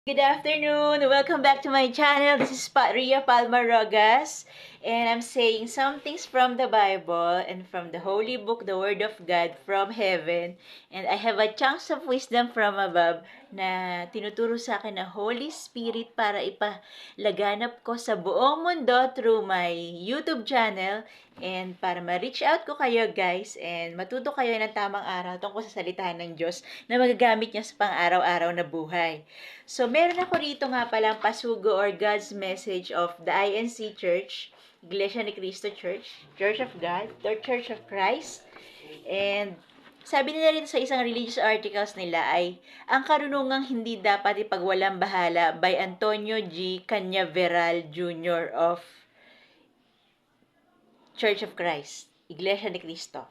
Good afternoon. Welcome back to my channel. This is Ria Palma Rogas, and I'm saying some things from the Bible and from the Holy Book, the Word of God from heaven. And I have a chunks of wisdom from above na tinuturo sa akin ng Holy Spirit para ipalaganap ko sa buong mundo through my YouTube channel and para ma-reach out ko kayo guys and matuto kayo ng tamang araw tungkol sa salita ng Diyos na magagamit niyo sa pang-araw-araw na buhay. So, meron ako rito nga palang pasugo or God's message of the INC Church, Iglesia ni Cristo Church, Church of God, or Church of Christ. And sabi nila rin sa isang religious articles nila ay, ang karunungang hindi dapat ipagwalang bahala by Antonio G. Cañaveral Jr. of Church of Christ, Iglesia ni Cristo.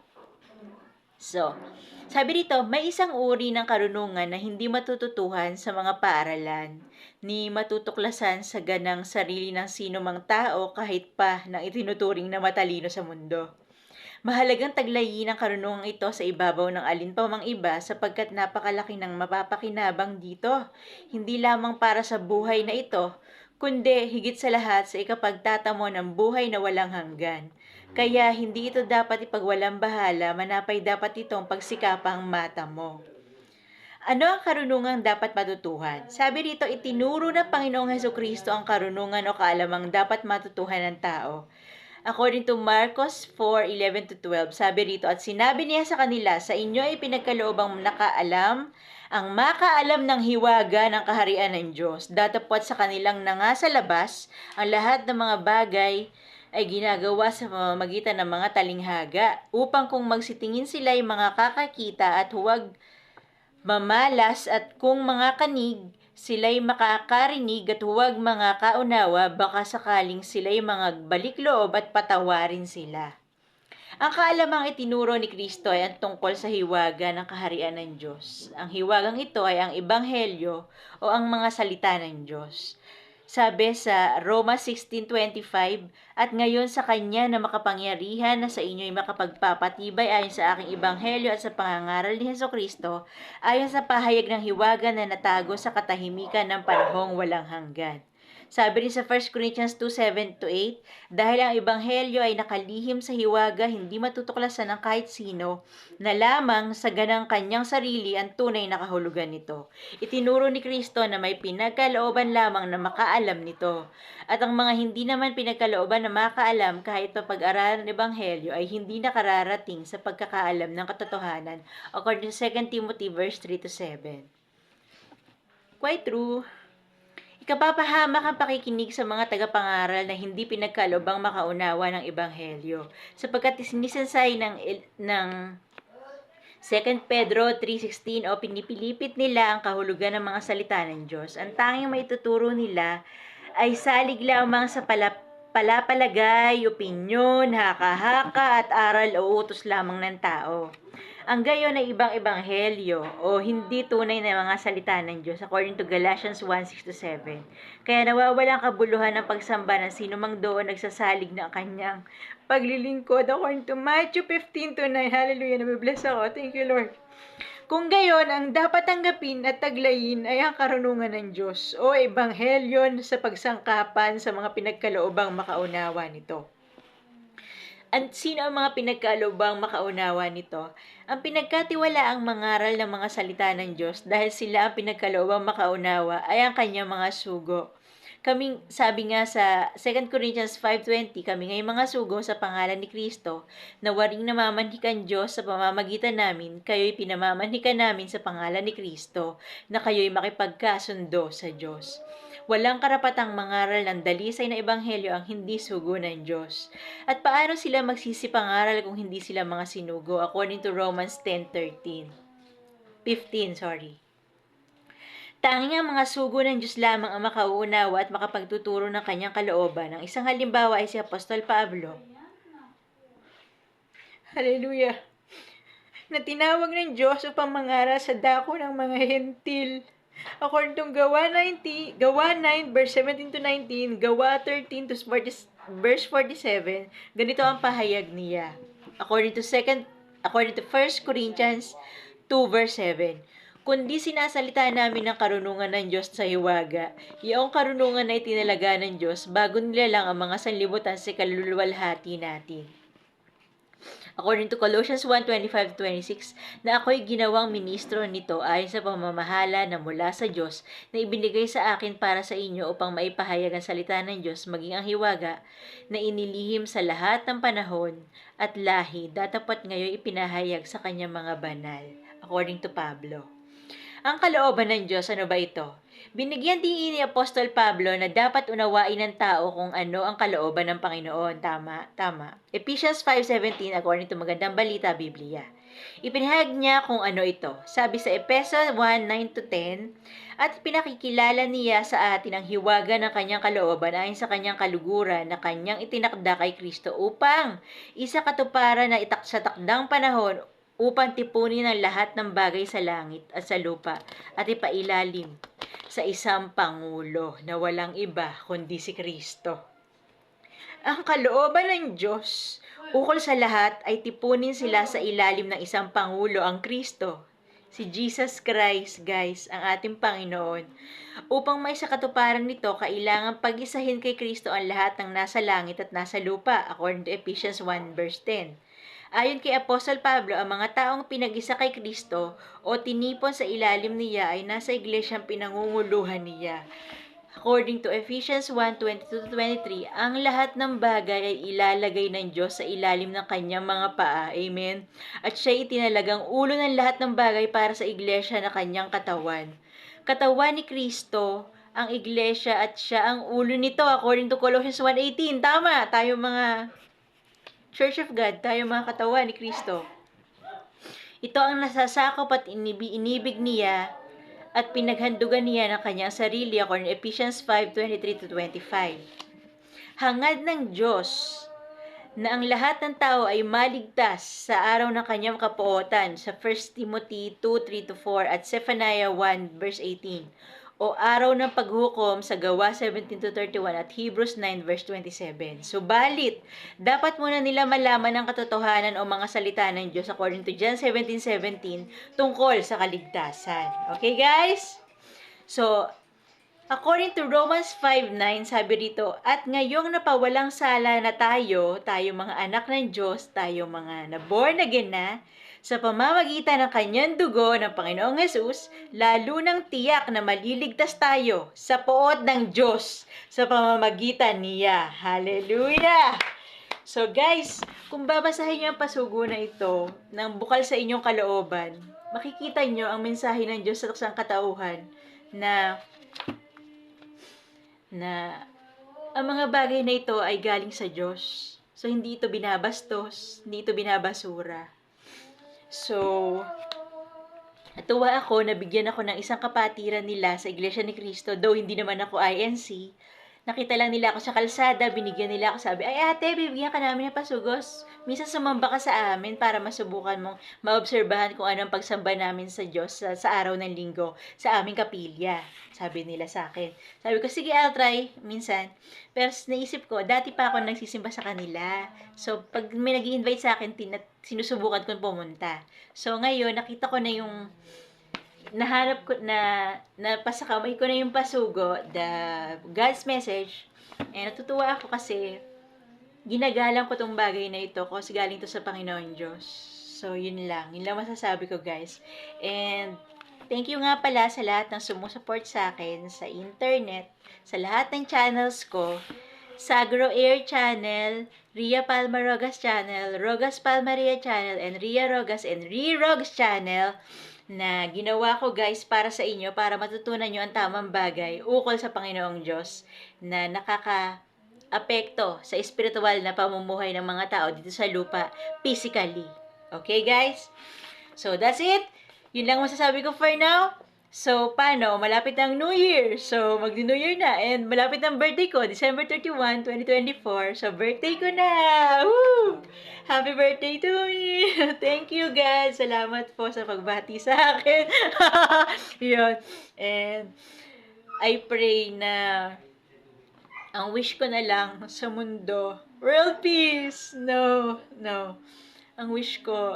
So, sabi dito, may isang uri ng karunungan na hindi matututuhan sa mga paaralan, ni matutuklasan sa ganang sarili ng sino mang tao kahit pa ng itinuturing na matalino sa mundo. Mahalagang taglayin ang karunungang ito sa ibabaw ng alin pa mang iba sapagkat napakalaki ng mapapakinabang dito, hindi lamang para sa buhay na ito, kundi higit sa lahat sa ikapagtatamo ng buhay na walang hanggan. Kaya hindi ito dapat ipagwalang bahala, manapay dapat itong pagsikapang mata mo. Ano ang karunungang dapat matutuhan? Sabi rito, itinuro ng Panginoong Hesukristo ang karunungan o kaalamang dapat matutuhan ng tao. According to Marcos 4:11-12, sabi rito, at sinabi niya sa kanila, sa inyo ay pinagkaloobang nakaalam, ang makaalam ng hiwaga ng kaharian ng Diyos. Datapwat sa kanilang nanga sa labas, ang lahat ng mga bagay ay ginagawa sa pamamagitan ng mga talinghaga, upang kung magsitingin sila ay mga kakakita at huwag mamalas, at kung mga kanig, sila'y makakarinig at huwag mga kaunawa, baka sakaling sila'y mga balikloob at patawarin sila. Ang kaalamang itinuro ni Kristo ay ang tungkol sa hiwaga ng kaharian ng Diyos. Ang hiwagang ito ay ang ebanghelyo o ang mga salita ng Diyos. Sabi sa Roma 16:25, at ngayon sa Kanya na makapangyarihan na sa inyo ay makapagpapatibay ayon sa aking ebanghelyo at sa pangangaral ni Hesukristo, ayon sa pahayag ng hiwaga na natago sa katahimikan ng panahong walang hanggan. Sabi rin sa 1 Corinthians 2:7-8, dahil ang ebanghelyo ay nakalihim sa hiwaga, hindi matutuklasan ng kahit sino, na lamang sa ganang kanyang sarili ang tunay na kahulugan nito. Itinuro ni Kristo na may pinagkalooban lamang na makaalam nito. At ang mga hindi naman pinagkalooban na makaalam kahit pa pag-aralan ng ebanghelyo ay hindi nakararating sa pagkakaalam ng katotohanan, according to 2 Timothy verse 3-7. Quite true. Ikapapahamak ang pakikinig sa mga tagapangaral na hindi pinagkalobang makaunawa ng ebanghelyo, sapagkat sinisansay ng 2 Pedro 3:16 o pinipilipit nila ang kahulugan ng mga salita ng Diyos. Ang tanging maituturo nila ay salig lamang sa palapalagay, opinyon, haka-haka at aral o utos lamang ng tao. Ang gayon ay ibang ebanghelyo o hindi tunay na mga salita ng Diyos according to Galatians 1:6-7. Kaya nawawalang kabuluhan ng pagsamba ng sino mang doon nagsasalig ng kanyang paglilingkod according to Matthew 15:9. Hallelujah, nabibless ako. Thank you, Lord. Kung gayon, ang dapat tanggapin at taglayin ay ang karunungan ng Diyos o ebanghelyo sa pagsangkapan sa mga pinagkaloobang makaunawa nito. At sino ang mga pinagkaloobang makaunawa nito? Ang pinagkatiwalaang mangaral ng mga salita ng Diyos dahil sila ang pinagkaloobang makaunawa ay ang kanyang mga sugo. Kaming, sabi nga sa 2 Corinthians 5:20, kami ngay mga sugo sa pangalan ni Kristo, na waring namamanhikan Diyos sa pamamagitan namin, kayo'y pinamamanhikan namin sa pangalan ni Kristo, na kayo'y makipagkasundo sa Diyos. Walang karapatang mangaral ng dalisay na ebanghelyo ang hindi sugo ng Diyos. At paano sila magsisipangaral kung hindi sila mga sinugo, according to Romans 10:15, sorry. Tanging ang mga sugo ng Diyos lamang ang makauunawa at makapagtuturo ng kanyang kalooban. Ang isang halimbawa ay si Apostol Pablo. Hallelujah! Na tinawag ng Diyos upang mangaral sa dako ng mga hentil. According to Gawa 9 verse 17-19, Gawa 13 to verse 47, ganito ang pahayag niya. According to 1 Corinthians 2 verse 7, kundi sinasalita namin ng karunungan ng Diyos sa hiwaga. Iyong karunungan na itinalaga ng Diyos bago nilalang ang mga sanlibutan sa kaluluwalhati natin. According to Colossians 1:25-26, na ako'y ginawang ministro nito ayon sa pamamahala na mula sa Diyos na ibinigay sa akin para sa inyo upang maipahayag ang salita ng Diyos maging ang hiwaga na inilihim sa lahat ng panahon at lahi datapat ngayon ipinahayag sa kanyang mga banal. According to Pablo. Ang kalooban ng Diyos, ano ba ito? Binigyan din ni Apostol Pablo na dapat unawain ng tao kung ano ang kalooban ng Panginoon. Tama. Ephesians 5:17 according to Magandang Balita, Biblia. Ipinahayag niya kung ano ito. Sabi sa Efeso 1:9-10, at pinakikilala niya sa atin ang hiwaga ng kanyang kalooban ayon sa kanyang kaluguran na kanyang itinakda kay Kristo upang isa katuparan na sa takdang panahon upang tipunin ang lahat ng bagay sa langit at sa lupa at ipailalim sa isang Pangulo na walang iba kundi si Kristo. Ang kalooban ng Diyos ukol sa lahat ay tipunin sila sa ilalim ng isang Pangulo, ang Kristo, si Jesus Christ, guys, ang ating Panginoon. Upang may sa katuparan nito, kailangan pag-isahin kay Kristo ang lahat ng nasa langit at nasa lupa, according to Ephesians 1:10. Ayon kay Apostol Pablo, ang mga taong pinag-isa kay Kristo o tinipon sa ilalim niya ay nasa iglesyang pinangunguluhan niya. According to Ephesians 1:22-23, ang lahat ng bagay ay ilalagay ng Diyos sa ilalim ng kanyang mga paa. Amen? At siya itinalagang ulo ng lahat ng bagay para sa iglesia na kanyang katawan. Katawan ni Kristo ang iglesia at siya ang ulo nito according to Colossians 1:18. Tama, tayo mga Church of God, tayo mga katawan ni Kristo. Ito ang nasasakop at inibig niya at pinaghandugan niya ng kanyang sarili according to Ephesians 5:23-25. Hangad ng Diyos na ang lahat ng tao ay maligtas sa araw ng kanyang kapuotan sa 1 Timothy 2:3-4 at Zephaniah 1:18 o araw ng paghukom sa Gawa 17:31 at Hebrews 9:27. Subalit, dapat muna nila malaman ang katotohanan o mga salita ng Diyos according to John 17:17 tungkol sa kaligtasan. Okay, guys? So, according to Romans 5:9, sabi rito, at ngayong napawalang sala na tayo mga anak ng Diyos, tayo mga na-born again na, sa pamamagitan ng kanyang dugo ng Panginoong Hesus, lalo nang tiyak na maliligtas tayo sa poot ng Diyos sa pamamagitan niya. Hallelujah! So guys, kung babasahin niyo ang pasugo na ito ng bukal sa inyong kalooban, makikita niyo ang mensahe ng Diyos sa taksang katauhan na ang mga bagay na ito ay galing sa Diyos. So, hindi ito binabastos, hindi ito binabasura. So, natuwa ako, nabigyan ako ng isang kapatiran nila sa Iglesia ni Cristo, though hindi naman ako INC. Nakita lang nila ako sa kalsada, binigyan nila ako, sabi, ay ate, bibigyan ka namin ng pasugos. Minsan sumamba ka sa amin para masubukan mong maobserbahan kung ano ang pagsamba namin sa Diyos sa araw ng linggo, sa aming kapilya. Sabi nila sa akin. Sabi ko, sige, I'll try, minsan. Pero naisip ko, dati pa ako nagsisimba sa kanila. So, pag may nag-i-invite sa akin, sinusubukan kong pumunta. So, ngayon, nakita ko na yung nahanap ko napasakamay ko na yung pasugo, the God's message, and natutuwa ako kasi ginagalang ko tong bagay na ito kasi galing to sa Panginoon Diyos. So, yun lang masasabi ko, guys. And thank you nga pala sa lahat ng sumusupport sa akin sa internet, sa lahat ng channels ko, sa Agro Air Channel, Ria Palma Rogas Channel, Rogas Palmaria Channel, and Ria Rogas and Rogas Channel, na ginawa ko, guys, para sa inyo, para matutunan nyo ang tamang bagay ukol sa Panginoong Diyos na nakaka-apekto sa espiritual na pamumuhay ng mga tao dito sa lupa, physically. Okay, guys? So, that's it. Yun lang masasabi ko for now. So, paano? Malapit ang New Year. So, mag-New Year na. And malapit ang birthday ko, December 31, 2024. So, birthday ko na! Woo! Happy birthday to me! Thank you, God! Salamat po sa pagbati sa akin. Yun. And, I pray na ang wish ko na lang sa mundo, world peace! No. Ang wish ko,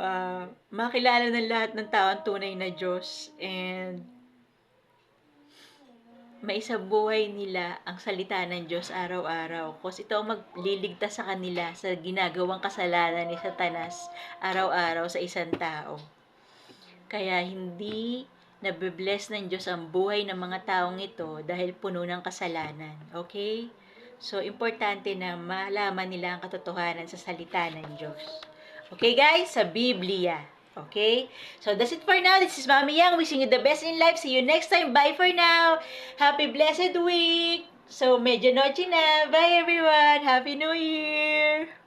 makilala ng lahat ng tao ang tunay na Diyos and maisabuhay nila ang salita ng Diyos araw-araw. Kasi ito ang magliligtas sa kanila sa ginagawang kasalanan ni Satanas araw-araw sa isang tao. Kaya hindi nabibless ng Diyos ang buhay ng mga taong ito dahil puno ng kasalanan. Okay? So, importante na malaman nila ang katotohanan sa salita ng Diyos. Okay guys? Sa Biblia. Okay? So, that's it for now. This is Mami Yang wishing you the best in life. See you next time. Bye for now. Happy blessed week. So, medyo noche na. Bye everyone. Happy New Year.